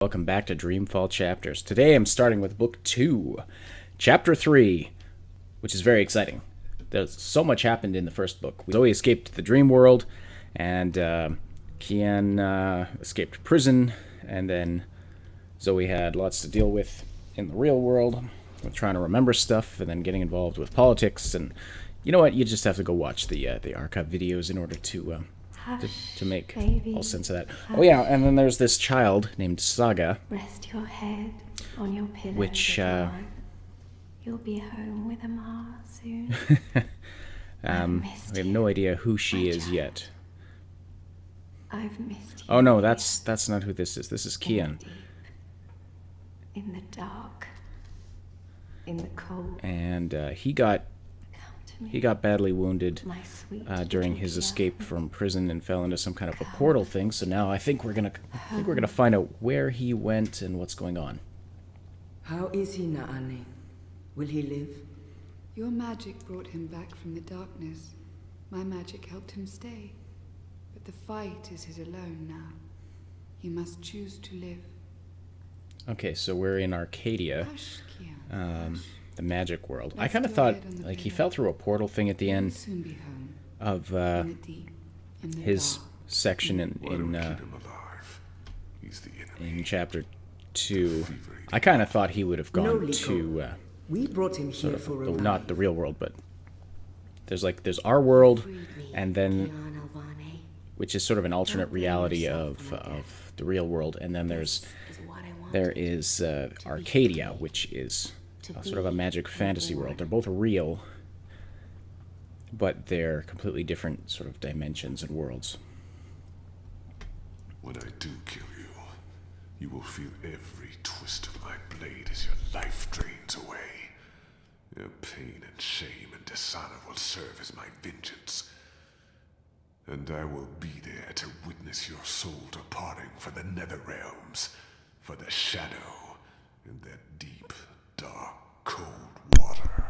Welcome back to Dreamfall Chapters. Today I'm starting with Book 2, Chapter 3, which is very exciting. There's so much happened in the first book. Zoe escaped the dream world, and Kian escaped prison, and then Zoe had lots to deal with in the real world, with trying to remember stuff, and then getting involved with politics, and you know what, you just have to go watch the archive videos in order to make all sense of that. Oh yeah, and then there's this child named Saga. Rest your head on your pillow. Which you'll be home with Amar soon. we have no idea who she is yet. I've missed you. Oh no, that's not who this is. This is Kian. In the dark. In the cold. And he got badly wounded during his escape from prison and fell into some kind of a portal thing. So now I think we're gonna find out where he went and what's going on. How is he, Naani? Will he live? Your magic brought him back from the darkness. My magic helped him stay. But the fight is his alone now. He must choose to live. Okay, so we're in Arcadia. Hush, Kian. The magic world. I kind of thought, like, he fell through a portal thing at the end of his section in chapter 2. I kind of thought he would have gone to we brought him here for a not the real world, but there's our world, and then which is sort of an alternate reality of the real world, and then there is Arcadia, which is sort of a magic fantasy world. They're both real, but they're completely different sort of dimensions and worlds. When I do kill you, you will feel every twist of my blade as your life drains away. Your pain and shame and dishonor will serve as my vengeance. And I will be there to witness your soul departing for the nether realms, for the shadow and that deep, dark, cold water.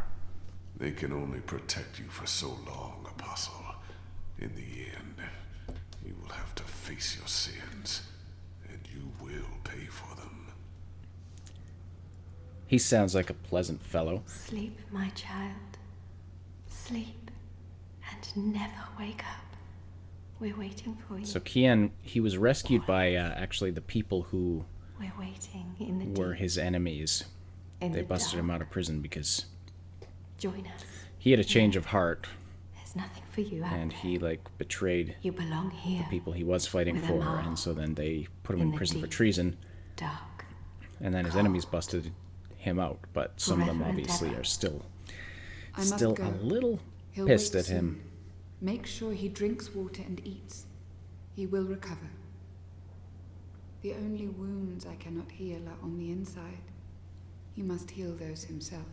They can only protect you for so long, Apostle. In the end, you will have to face your sins, and you will pay for them. He sounds like a pleasant fellow. Sleep, my child. Sleep, and never wake up. We're waiting for you. So Kian, he was rescued by actually the people who We're waiting in the were his enemies. They busted him out of prison because join us. He had a change of heart. There's nothing for you out and there. he betrayed you belong here the people he was fighting for, and so then they put him in prison for treason. Dark. And then his enemies busted him out, but some of them obviously are still a little pissed at him. Make sure he drinks water and eats. He will recover. The only wounds I cannot heal are on the inside. He must heal those himself.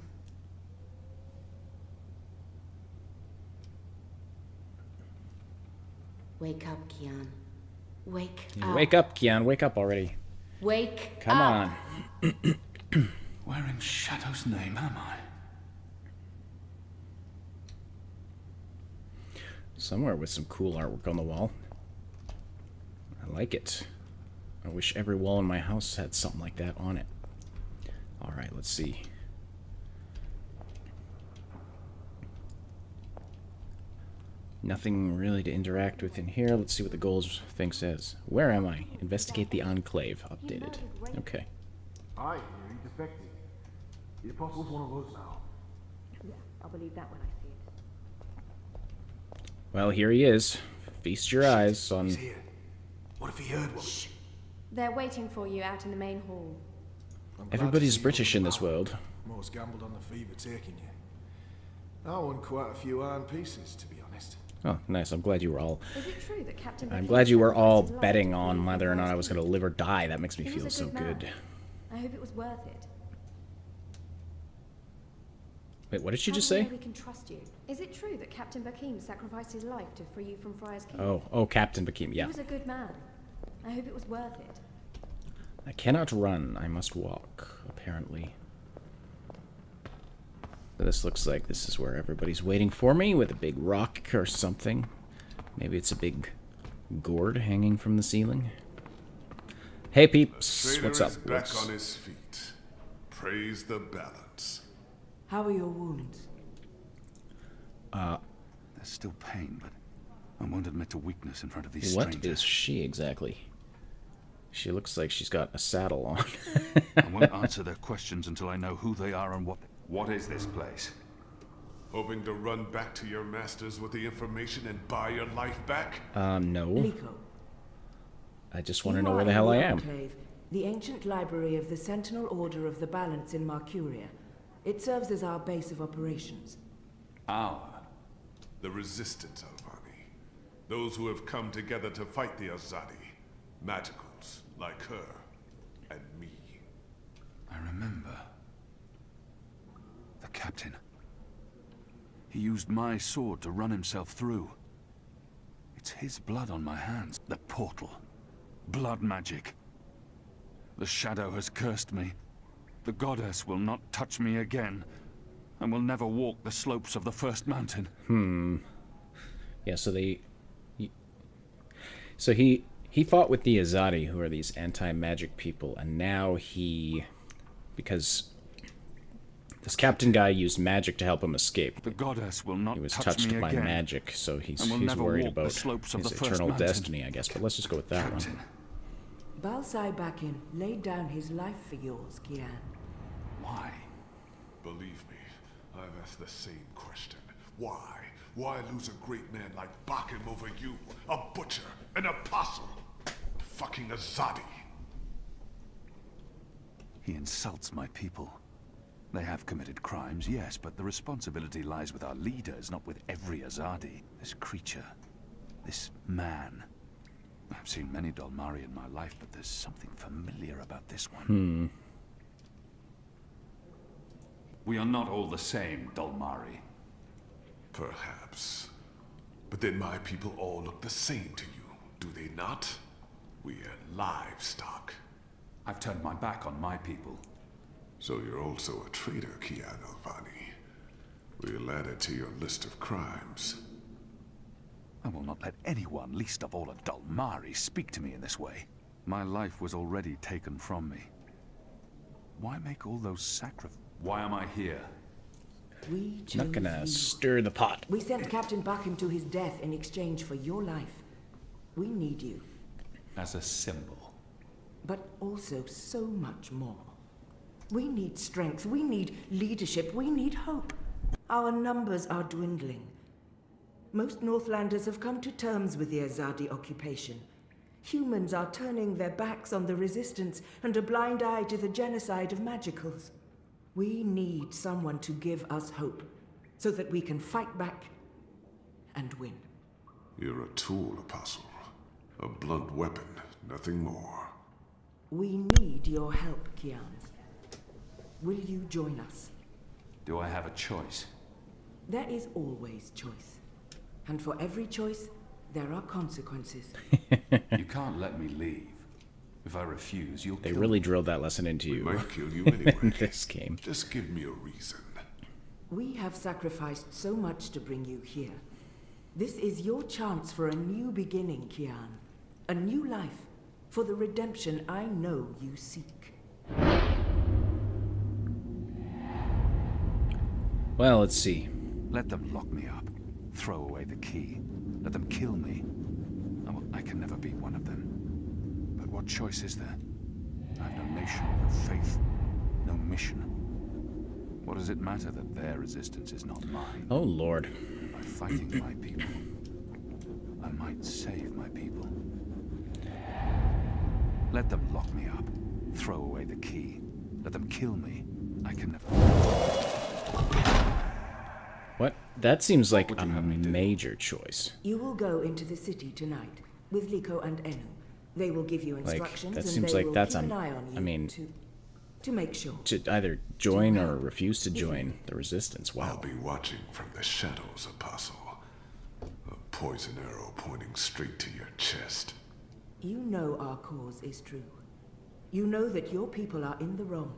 Wake up, Kian. Wake up. Wake up, Kian. Wake up already. Wake Come up. on. Where in Shadow's name am I? Somewhere with some cool artwork on the wall. I like it. I wish every wall in my house had something like that on it. Alright, let's see. Nothing really to interact with in here. Let's see what the goals thing says. Where am I? Investigate the Enclave. Updated. Okay. Aye, he defected. The Apostle's one of us now. Yeah, I'll believe that when I see it. Well, here he is. Feast your eyes on... He's here. What if he heard one? Shh. They're waiting for you out in the main hall. Everybody's British in this world. Most gambled on the fever taking you. I won quite a few iron pieces, to be honest. Oh, nice. I'm glad you were all... Is it true that Captain I'm glad you were all betting on whether or not I was going to live or die. That makes me feel so good. I hope it was worth it. Wait, what did she just say? We can trust you. Is it true that Captain Bakim sacrificed his life to free you from Friar's Keep? Oh, Captain Bakim, yeah. He was a good man. I hope it was worth it. I cannot run. I must walk, apparently. This looks like this is where everybody's waiting for me, with a big rock or something. Maybe it's a big gourd hanging from the ceiling. Hey peeps, Trader what's up? is back on his feet. Praise the balance. How are your wounds? There's still pain, but I won't admit to weakness in front of these What strangers. is she exactly? She looks like she's got a saddle on. I won't answer their questions until I know who they are and what... What is this place? Hoping to run back to your masters with the information and buy your life back? No. Liko. I just want to know where the hell I am. Enclave, the ancient library of the Sentinel Order of the Balance in Marcuria. It serves as our base of operations. Our? The Resistance, Alvani. Those who have come together to fight the Azadi. Magicals, like her, and me. I remember. The captain. He used my sword to run himself through. It's his blood on my hands. The portal. Blood magic. The shadow has cursed me. The goddess will not touch me again, and will never walk the slopes of the first mountain. Yeah, so he fought with the Azadi, who are these anti-magic people, and now because this captain guy used magic to help him escape. The goddess will not He was touch touched me by again, magic, so he's and will never worried walk the about slopes of his the first eternal mountain. destiny, I guess. But let's just go with that Captain. one. Balsai Bakin laid down his life for yours, Kian. Why? Believe me, I've asked the same question. Why? Why lose a great man like Bakken over you? A butcher, an apostle, a fucking Azadi. He insults my people. They have committed crimes, yes, but the responsibility lies with our leaders, not with every Azadi. This creature, this man. I've seen many Dolmari in my life, but there's something familiar about this one. We are not all the same, Dolmari. Perhaps. But then my people all look the same to you, do they not? We are livestock. I've turned my back on my people. So you're also a traitor, Kian Alvani. We'll add it to your list of crimes. I will not let anyone, least of all a Dolmari, speak to me in this way. My life was already taken from me. Why make all those sacrifices? Why am I here? We chose Not gonna you. stir the pot. We sent Captain Bakin to his death in exchange for your life. We need you, As a symbol. but also so much more. We need strength, we need leadership, we need hope. Our numbers are dwindling. Most Northlanders have come to terms with the Azadi occupation. Humans are turning their backs on the resistance and a blind eye to the genocide of magicals. We need someone to give us hope, so that we can fight back and win. You're a tool, Apostle. A blunt weapon, nothing more. We need your help, Kian. Will you join us? Do I have a choice? There is always choice. And for every choice, there are consequences. You can't let me leave. If I refuse, you'll They kill really me. drilled that lesson into We you might kill you anyway. in this game. Just give me a reason. We have sacrificed so much to bring you here. This is your chance for a new beginning, Kian. A new life, for the redemption I know you seek. Well, let's see. Let them lock me up. Throw away the key. Let them kill me. Oh, I can never be one of them. But what choice is there? I have no nation, no faith, no mission. What does it matter that their resistance is not mine? Oh, Lord. By fighting my people, I might save my people. Let them lock me up. Throw away the key. Let them kill me. I can never... What? That seems like would a you have me do? major choice. You will go into the city tonight with Liko and Enu. They will give you instructions, that and seems they like will that's keep a- an eye on you I mean- to make sure. To either join or refuse to join the resistance. I'll Wow. be watching from the shadows, Apostle. A poison arrow pointing straight to your chest. You know our cause is true. You know that your people are in the wrong.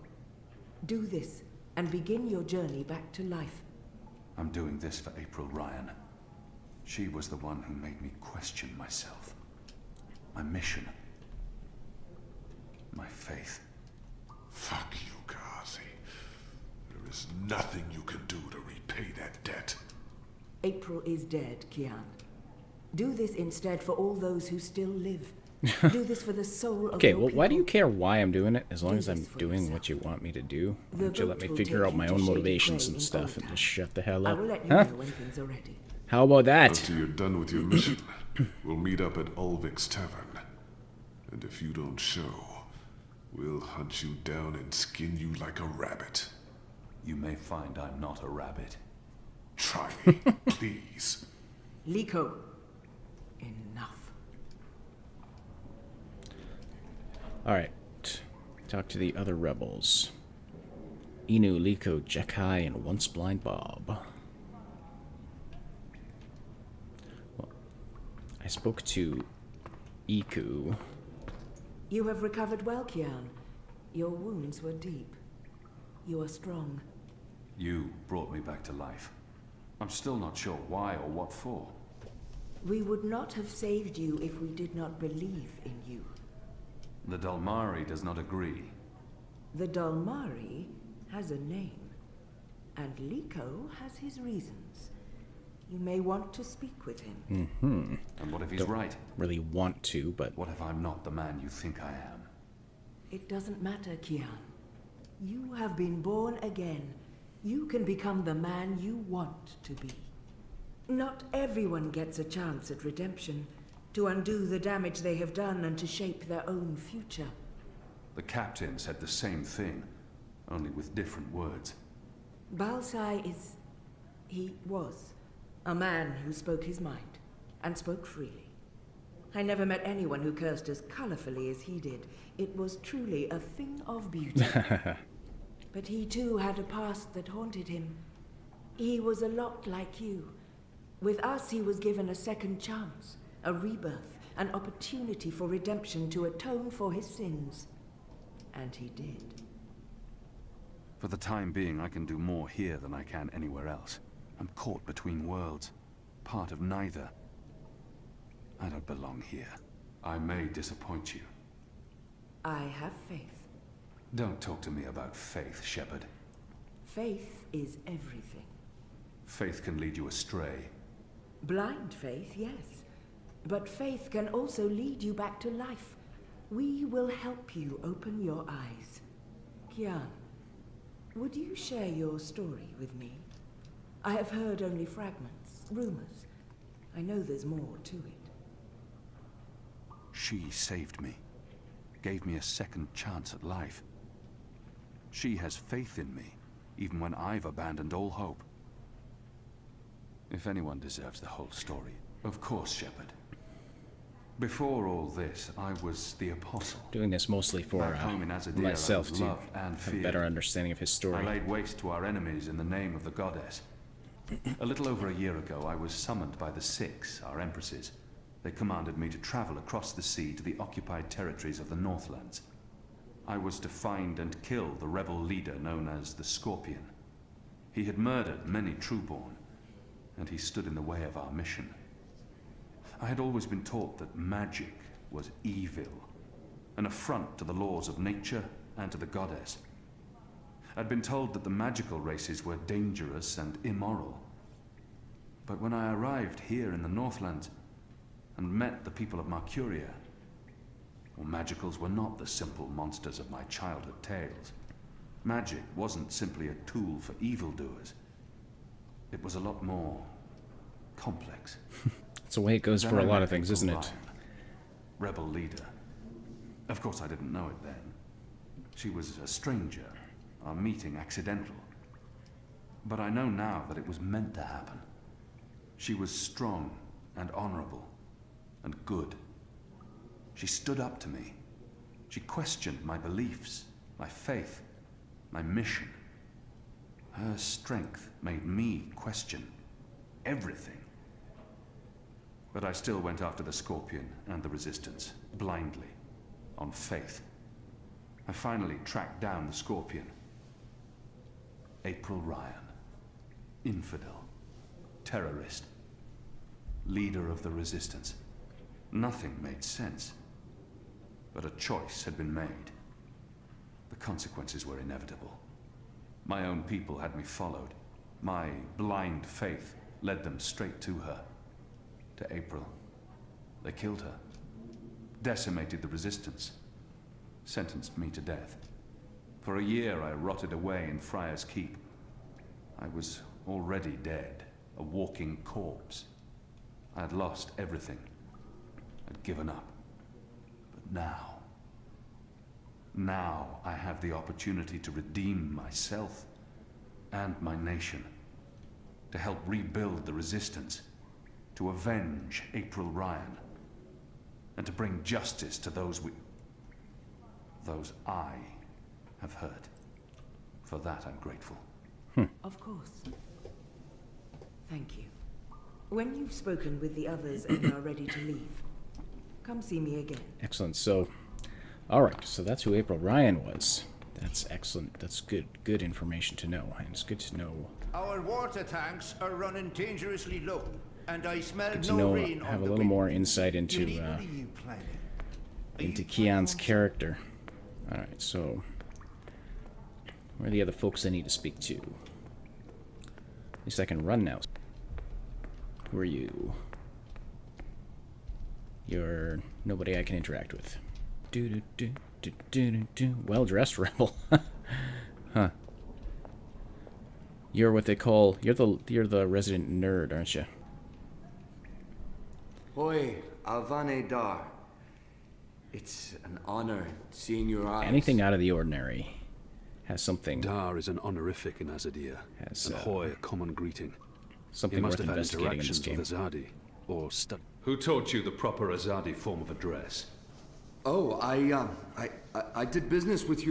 Do this and begin your journey back to life. I'm doing this for April Ryan. She was the one who made me question myself. My mission. my faith. Fuck you, Gazi. There is nothing you can do to repay that debt. April is dead, Kian. Do this instead for all those who still live. Do this for the soul of Okay, your well, people. why do you care why I'm doing it? As long Do as I'm this for doing yourself. what you want me to do. Why The don't you let boat me will figure take out you my to own Shady motivations Quay and in stuff Old and Town. just shut the hell I up? will let you Huh? know when things are ready. How about that? After you're done with your mission, we'll meet up at Ulvik's Tavern. And if you don't show, we'll hunt you down and skin you like a rabbit. You may find I'm not a rabbit. Try me, please. Liko, enough. Alright. Talk to the other rebels. Inu, Liko, Jekai, and Once Blind Bob. Well, I spoke to Iku. You have recovered well, Kian. Your wounds were deep. You are strong. You brought me back to life. I'm still not sure why or what for. We would not have saved you if we did not believe in you. The Dalmari does not agree. The Dalmari has a name, and Liko has his reasons. You may want to speak with him. Mm-hmm. And what if he's Don't right? really want to, but... What if I'm not the man you think I am? It doesn't matter, Kian. You have been born again. You can become the man you want to be. Not everyone gets a chance at redemption, to undo the damage they have done and to shape their own future. The captain said the same thing, only with different words. Balsai is... he was a man who spoke his mind, and spoke freely. I never met anyone who cursed as colorfully as he did. It was truly a thing of beauty. But he too had a past that haunted him. He was a lot like you. With us, he was given a second chance, a rebirth, an opportunity for redemption to atone for his sins. And he did. For the time being, I can do more here than I can anywhere else. I'm caught between worlds, part of neither. I don't belong here. I may disappoint you. I have faith. Don't talk to me about faith, Shepard. Faith is everything. Faith can lead you astray. Blind faith, yes. But faith can also lead you back to life. We will help you open your eyes. Kian, would you share your story with me? I have heard only fragments, rumors. I know there's more to it. She saved me. Gave me a second chance at life. She has faith in me, even when I've abandoned all hope. If anyone deserves the whole story, of course, Shepard. Before all this, I was the apostle. Doing this mostly for Back home in Azadir, myself I was to loved and have a feared. better understanding of his story. I laid waste to our enemies in the name of the goddess. A little over a year ago, I was summoned by the Six, our empresses. They commanded me to travel across the sea to the occupied territories of the Northlands. I was to find and kill the rebel leader known as the Scorpion. He had murdered many Trueborn, and he stood in the way of our mission. I had always been taught that magic was evil, an affront to the laws of nature and to the goddess. I'd been told that the magical races were dangerous and immoral. But when I arrived here in the Northlands and met the people of Mercuria, well, magicals were not the simple monsters of my childhood tales. Magic wasn't simply a tool for evildoers. It was a lot more complex. That's the way it goes Then for I a lot met of things, April isn't it? Ryan, rebel leader. Of course, I didn't know it then. She was a stranger, our meeting accidental. But I know now that it was meant to happen. She was strong and honorable and good. She stood up to me. She questioned my beliefs, my faith, my mission. Her strength made me question everything. But I still went after the Scorpion and the Resistance, blindly, on faith. I finally tracked down the Scorpion. April Ryan. Infidel. Terrorist. Leader of the Resistance. Nothing made sense. But a choice had been made. consequences were inevitable. My own people had me followed. My blind faith led them straight to her. To April. They killed her. Decimated the resistance. Sentenced me to death. For a year I rotted away in Friar's Keep. I was already dead, a walking corpse. I had lost everything. I'd given up. But now I have the opportunity to redeem myself and my nation, to help rebuild the resistance, to avenge April Ryan, and to bring justice to those I have hurt. For that I'm grateful. Of course. Thank you. When you've spoken with the others and are ready to leave, come see me again. Excellent. So, alright, so that's who April Ryan was. That's excellent. That's good information to know. And it's good to know. Our water tanks are running dangerously low, and I smell Good to no know, rain have on a the little way. more insight into Kian's character. Alright, so where are the other folks I need to speak to? At least I can run now. Who are you? You're nobody I can interact with. Well-dressed rebel. Huh. You're what they call you're the resident nerd, aren't you? Hoi, Alvane Dar. It's an honor seeing your eyes. Anything out of the ordinary has something. Dar is an honorific in Azadir, Has, and Hoi a common greeting. Something He must worth have had investigating in this interactions game. with Azadi, or Who taught you the proper Azadi form of address? Oh, I did business with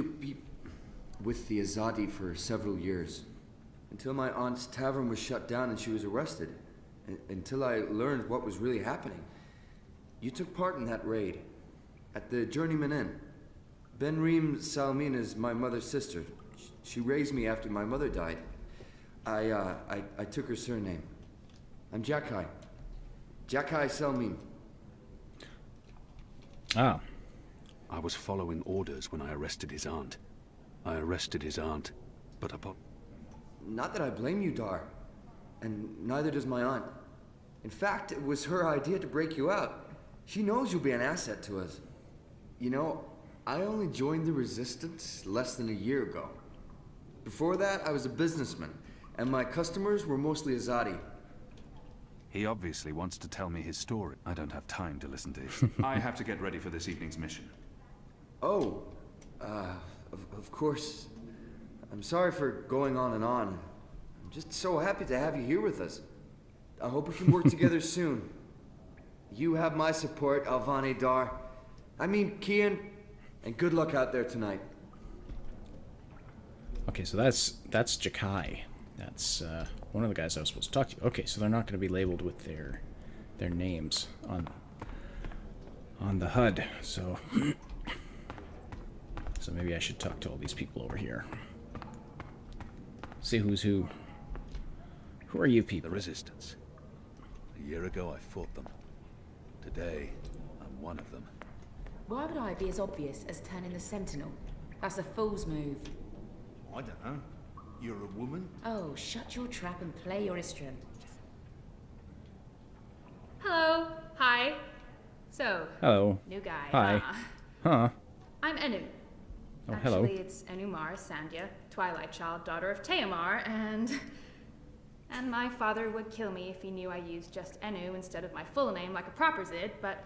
with the Azadi for several years. Until my aunt's tavern was shut down and she was arrested. Until I learned what was really happening. You took part in that raid. At the Journeyman Inn. Benreem Salmin is my mother's sister. She raised me after my mother died. I took her surname. I'm Jakai. Jakai Salmin. Ah. I was following orders when I arrested his aunt. I arrested his aunt, but Not that I blame you, Dar. And neither does my aunt. In fact, it was her idea to break you out. She knows you'll be an asset to us. You know, I only joined the Resistance less than a year ago. Before that, I was a businessman, and my customers were mostly Azadi. He obviously wants to tell me his story. I don't have time to listen to it. I have to get ready for this evening's mission. Oh, of course. I'm sorry for going on and on. I'm just so happy to have you here with us. I hope we can work together soon. You have my support, Alvane Dar. I mean, Kian, and good luck out there tonight. Okay, so that's Jakai. That's one of the guys I was supposed to talk to. Okay, so they're not going to be labeled with their names on the HUD. So maybe I should talk to all these people over here. See who's who. Who are you people? The Resistance. A year ago I fought them. Today, I'm one of them. Why would I be as obvious as turning the Sentinel? That's a fool's move. I don't know. You're a woman? Oh, shut your trap and play your instrument. Hello. Hi. So. Hello. New guy. Hi. Huh. I'm Enu. Oh, Actually, hello. it's Enumar Sandhya, Twilight Child, daughter of Teomar, and my father would kill me if he knew I used just Enu instead of my full name like a proper Zid, but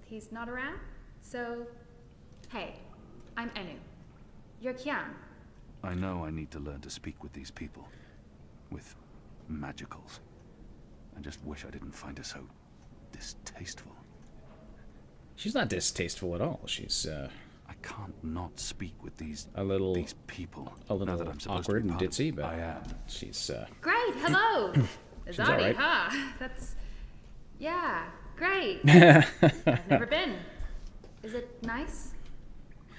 he's not around, so hey, I'm Enu. You're Kian. I know I need to learn to speak with these people. With magicals. I just wish I didn't find her so distasteful. She's not distasteful at all. She's I can't not speak with these people. A little now that I'm supposed awkward to be and part of ditzy, it. but I am. she's Great, hello. She's Azadi, alright. huh? That's yeah, great. I've never been. Is it nice?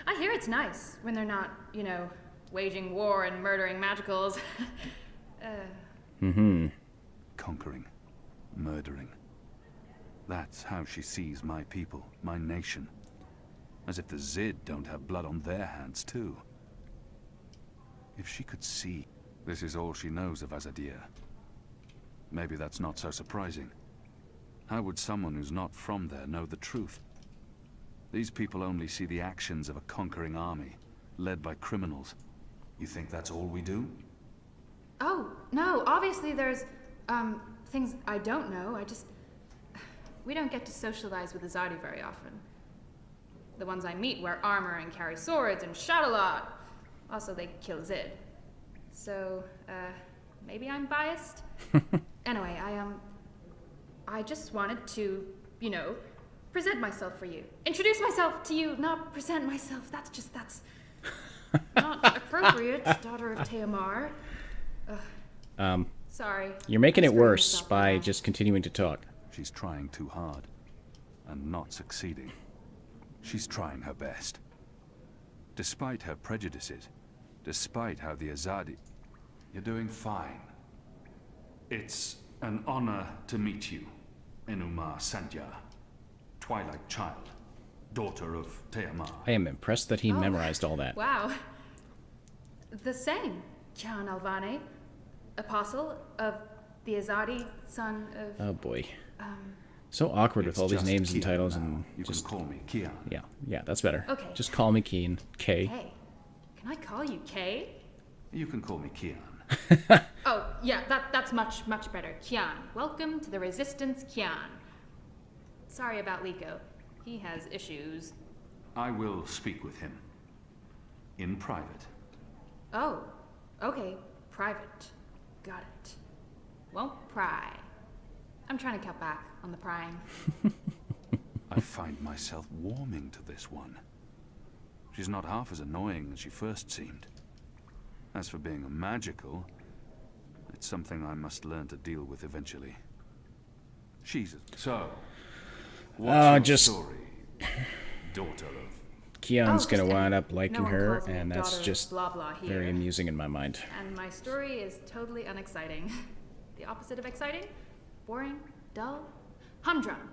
I hear it's nice when they're not, you know, waging war and murdering magicals. Conquering. Murdering. That's how she sees my people, my nation. As if the Zid don't have blood on their hands, too. If she could see, this is all she knows of Azadir. Maybe that's not so surprising. How would someone who's not from there know the truth? These people only see the actions of a conquering army, led by criminals. You think that's all we do? Oh, no, obviously there's, things I don't know. We don't get to socialize with Azadi very often. The ones I meet wear armor and carry swords and shout a lot. Also, they kill Zid. So, maybe I'm biased? Anyway, I just wanted to, you know, present myself for you. Introduce myself to you, not present myself. That's not appropriate, daughter of Teomar. Sorry. You're making it worse by just continuing to talk. She's trying too hard, and not succeeding. She's trying her best. Despite her prejudices, despite how the Azadi... You're doing fine. It's an honor to meet you, Enuma Sandya, Twilight Child, daughter of Teomar. I am impressed that he memorized all that. Wow. The same, Kian Alvane, apostle of the Azadi, son of... Oh boy. So awkward with all these names and titles and you just... can call me Kian. Yeah, that's better. Okay. Just call me Kian. K. Hey, can I call you Kay? You can call me Kian. Oh, yeah, that's much better. Kian. Welcome to the Resistance, Kian. Sorry about Liko. He has issues. I will speak with him. In private. Oh, okay. Private. Got it. Won't pry. I'm trying to cut back on the prying. I find myself warming to this one. She's not half as annoying as she first seemed. As for being a magical, it's something I must learn to deal with eventually. She's so. What's your story, daughter of? Kian's gonna wind up liking no one her, calls me and that's daughter of just blah, blah here. very amusing in my mind. And my story is totally unexciting. The opposite of exciting? Boring? Dull? Humdrum.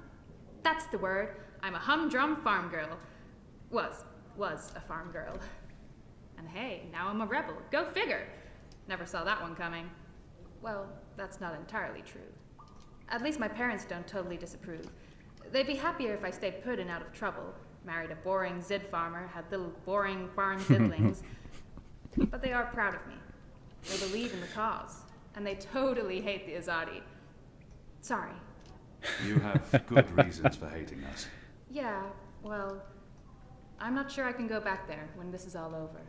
That's the word. I'm a humdrum farm girl. Was a farm girl. And hey, now I'm a rebel. Go figure. Never saw that one coming. Well, that's not entirely true. At least my parents don't totally disapprove. They'd be happier if I stayed put and out of trouble. Married a boring Zid farmer, had little boring farm Zidlings. But they are proud of me. They believe in the cause. And they totally hate the Azadi. Sorry. You have good reasons for hating us. Yeah, well, I'm not sure I can go back there when this is all over.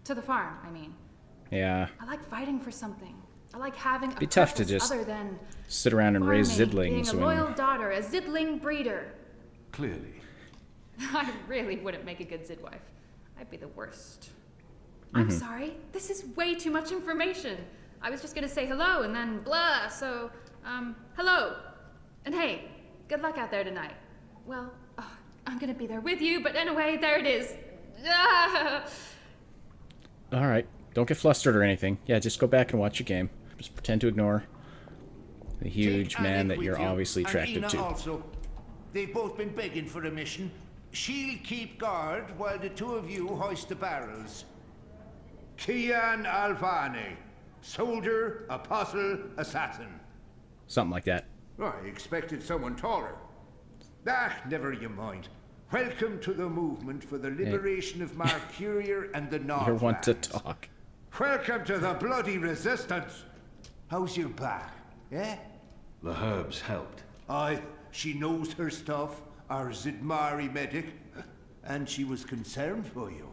To the farm, I mean. Yeah. I like fighting for something. I like having a Be tough to purpose just other than sit around and raise farming, Zidlings being a when... loyal daughter, a Zidling breeder. Clearly. I really wouldn't make a good Zid wife. I'd be the worst. I'm sorry. This is way too much information. I was just gonna say hello and then blah, so, hello. And hey, good luck out there tonight. Well, I'm gonna be there with you, but anyway, there it is. Alright, don't get flustered or anything. Yeah, just go back and watch your game. Just pretend to ignore the huge man that you're obviously attracted to. Also. They've both been begging for a mission. She'll keep guard while the two of you hoist the barrels. Kian Alvane, soldier, apostle, assassin. Something like that. I expected someone taller. Never you mind. Welcome to the movement for the liberation of Marcuria and the Northlands. You want to talk. Welcome to the bloody resistance. How's your back, eh? The herbs helped. Aye, she knows her stuff, our Zidmari medic, and she was concerned for you.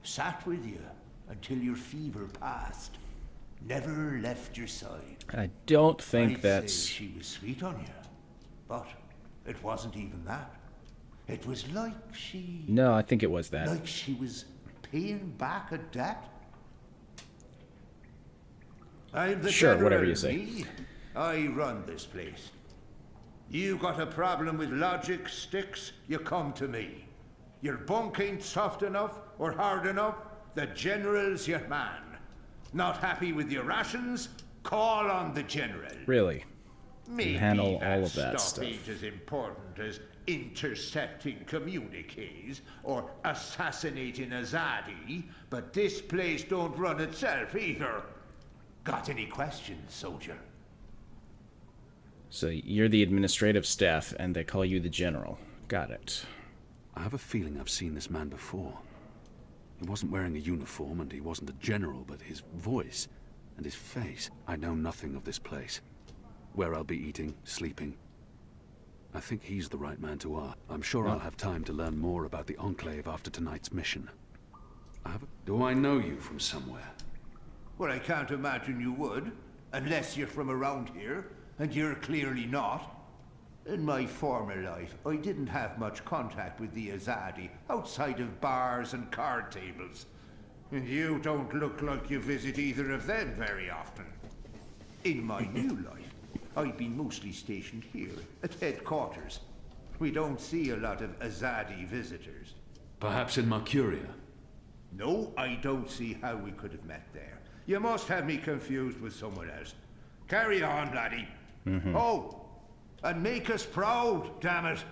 Sat with you until your fever passed. Never left your side. I don't think I'd that's... say she was sweet on you, but it wasn't even that. It was like she... No, I think it was that. Like she was paying back a debt. I'm the Sure, general, whatever you say. me. I run this place. You got a problem with logic, sticks, you come to me. Your bunk ain't soft enough or hard enough, the general's your man. Not happy with your rations? Call on the general. Really? Maybe handle all of that stuff. Ain't as important as intercepting communiques or assassinating Azadi, but this place don't run itself either. Got any questions, soldier? So you're the administrative staff, and they call you the general. Got it. I have a feeling I've seen this man before. He wasn't wearing a uniform, and he wasn't a general, but his voice and his face. I know nothing of this place. Where I'll be eating, sleeping. I think he's the right man to ask. I'm sure I'll have time to learn more about the Enclave after tonight's mission. Do I know you from somewhere? Well, I can't imagine you would, unless you're from around here, and you're clearly not. In my former life, I didn't have much contact with the Azadi, outside of bars and card tables. And you don't look like you visit either of them very often. In my new life, I've been mostly stationed here, at headquarters. We don't see a lot of Azadi visitors. Perhaps in Mercuria? No, I don't see how we could have met there. You must have me confused with someone else. Carry on, laddie. Oh, and make us proud, damn it.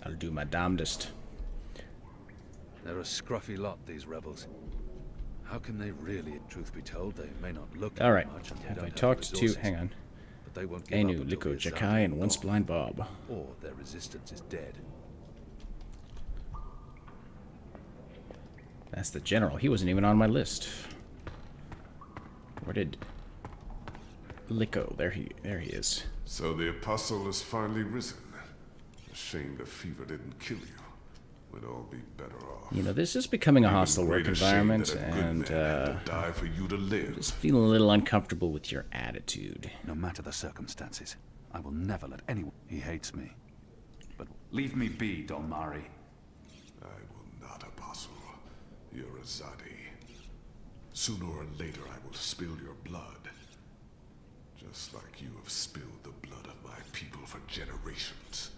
I'll do my damnedest. They're a scruffy lot, these rebels. How can they really, truth be told, they may not look all right. much and they Have don't I have talked the to, resources, hang on, but they won't give Anu, up until Liko, the Jakai, Azadi and are Once gone, Blind Bob. or their resistance is dead. That's the general. He wasn't even on my list. Where did Liko? There he is. So the apostle has finally risen. A shame the fever didn't kill you. We'd all be better off. You know, this is becoming a Even hostile work greater shame environment, that a good and man had to die for you to live. just feeling a little uncomfortable with your attitude. No matter the circumstances, I will never let anyone... He hates me. But leave me be, Don Mari. I will not, Apostle. You're a Zadi. Sooner or later I will spill your blood. Just like you have spilled the blood of my people for generations.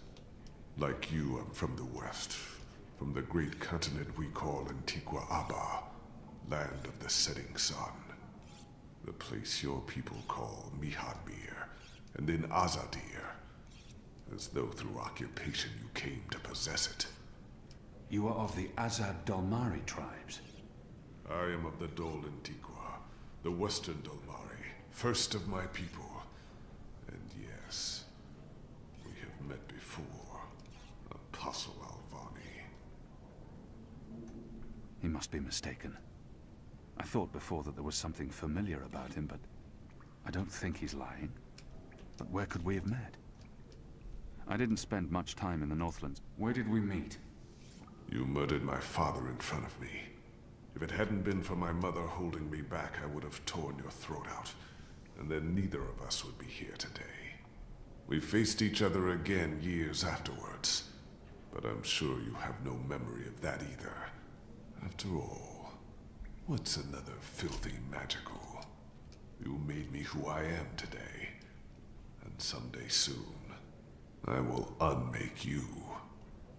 Like you, I'm from the west. From the great continent we call Antigua Aba. Land of the setting sun. The place your people call Mihadmir. And then Azadir. As though through occupation you came to possess it. You are of the Azad Dalmari tribes. I am of the Dol Antigua, the Western Dolmari, first of my people. And yes, we have met before, Apostle Alvani. He must be mistaken. I thought before that there was something familiar about him, but I don't think he's lying. But where could we have met? I didn't spend much time in the Northlands. Where did we meet? You murdered my father in front of me. If it hadn't been for my mother holding me back, I would have torn your throat out. And then neither of us would be here today. We faced each other again years afterwards. But I'm sure you have no memory of that either. After all, what's another filthy magical? You made me who I am today. And someday soon, I will unmake you.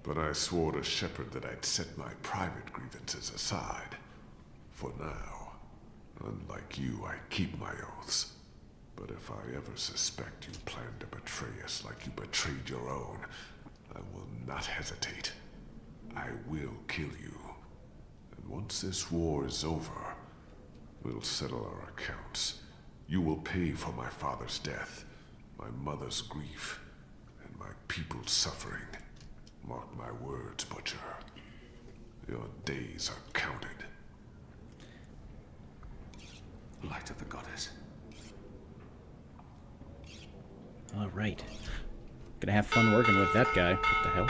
But I swore to Shepard that I'd set my private grievances aside. For now. Unlike you, I keep my oaths. But if I ever suspect you plan to betray us like you betrayed your own, I will not hesitate. I will kill you. And once this war is over, we'll settle our accounts. You will pay for my father's death, my mother's grief, and my people's suffering. Mark my words, Butcher. Your days are counted. Light of the Goddess. All right. Gonna have fun working with that guy. What the hell?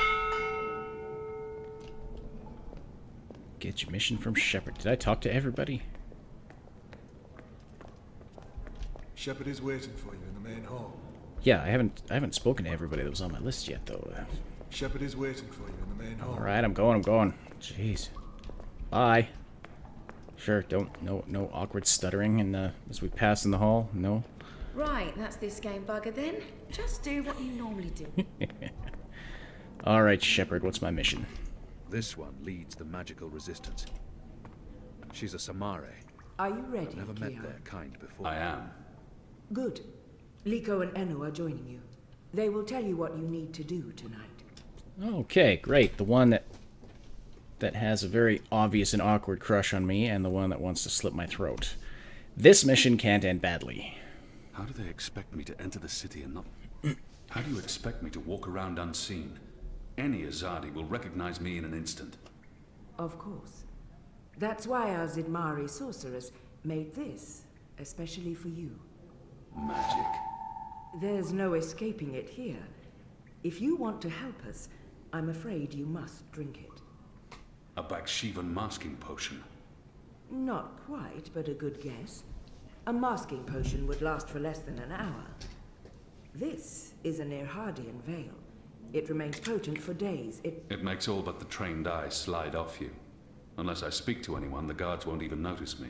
Get your mission from Shepard. Did I talk to everybody? Shepard is waiting for you in the main hall. Yeah, I haven't spoken to everybody that was on my list yet, though. Shepard is waiting for you in the main hall. All right, I'm going. Jeez. Bye. Sure. No awkward stuttering as we pass in the hall. No. Right, that's this game bugger then. Just do what you normally do. All right, Shepard. What's my mission? This one leads the magical resistance. She's a Samare. Are you ready, I've never Kian? met their kind before. I am. Good. Liko and Enu are joining you. They will tell you what you need to do tonight. Okay, great. The one that has a very obvious and awkward crush on me, and the one that wants to slit my throat. This mission can't end badly. How do they expect me to enter the city and not... How do you expect me to walk around unseen? Any Azadi will recognize me in an instant. Of course. That's why our Zidmari sorceress made this, especially for you. Magic. There's no escaping it here. If you want to help us, I'm afraid you must drink it. A Bakshivan masking potion. Not quite, but a good guess. A masking potion would last for less than an hour. This is an Irhadian veil. It remains potent for days. It makes all but the trained eye slide off you. Unless I speak to anyone, the guards won't even notice me.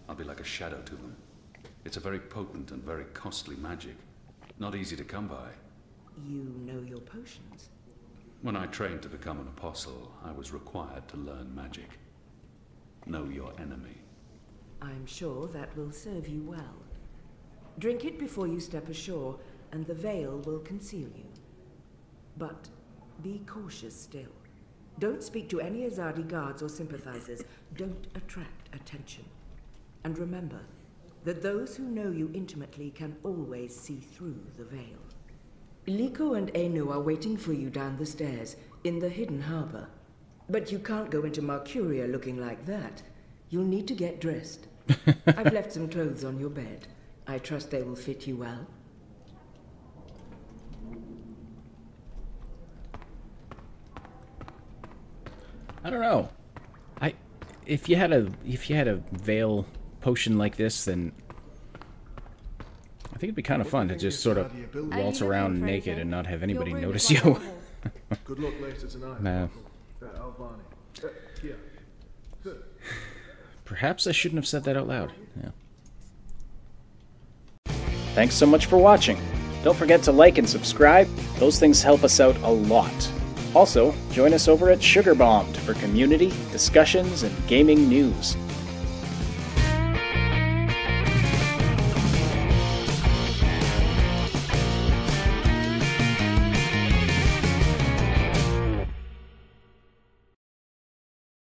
I'll be like a shadow to them. It's a very potent and very costly magic. Not easy to come by. You know your potions? When I trained to become an apostle, I was required to learn magic. Know your enemy. I'm sure that will serve you well. Drink it before you step ashore, and the veil will conceal you. But be cautious still. Don't speak to any Azadi guards or sympathizers. Don't attract attention. And remember that those who know you intimately can always see through the veil. Liko and Enu are waiting for you down the stairs, in the hidden harbor. But you can't go into Mercuria looking like that. You'll need to get dressed. I've left some clothes on your bed. I trust they will fit you well. I don't know. If you had a veil potion like this, then I think it'd be kind of fun to just sort of waltz around naked and not have anybody notice you. Good luck later tonight. Nah. Perhaps I shouldn't have said that out loud. Yeah. Thanks so much for watching. Don't forget to like and subscribe. Those things help us out a lot. Also, join us over at Sugar Bombed for community, discussions, and gaming news.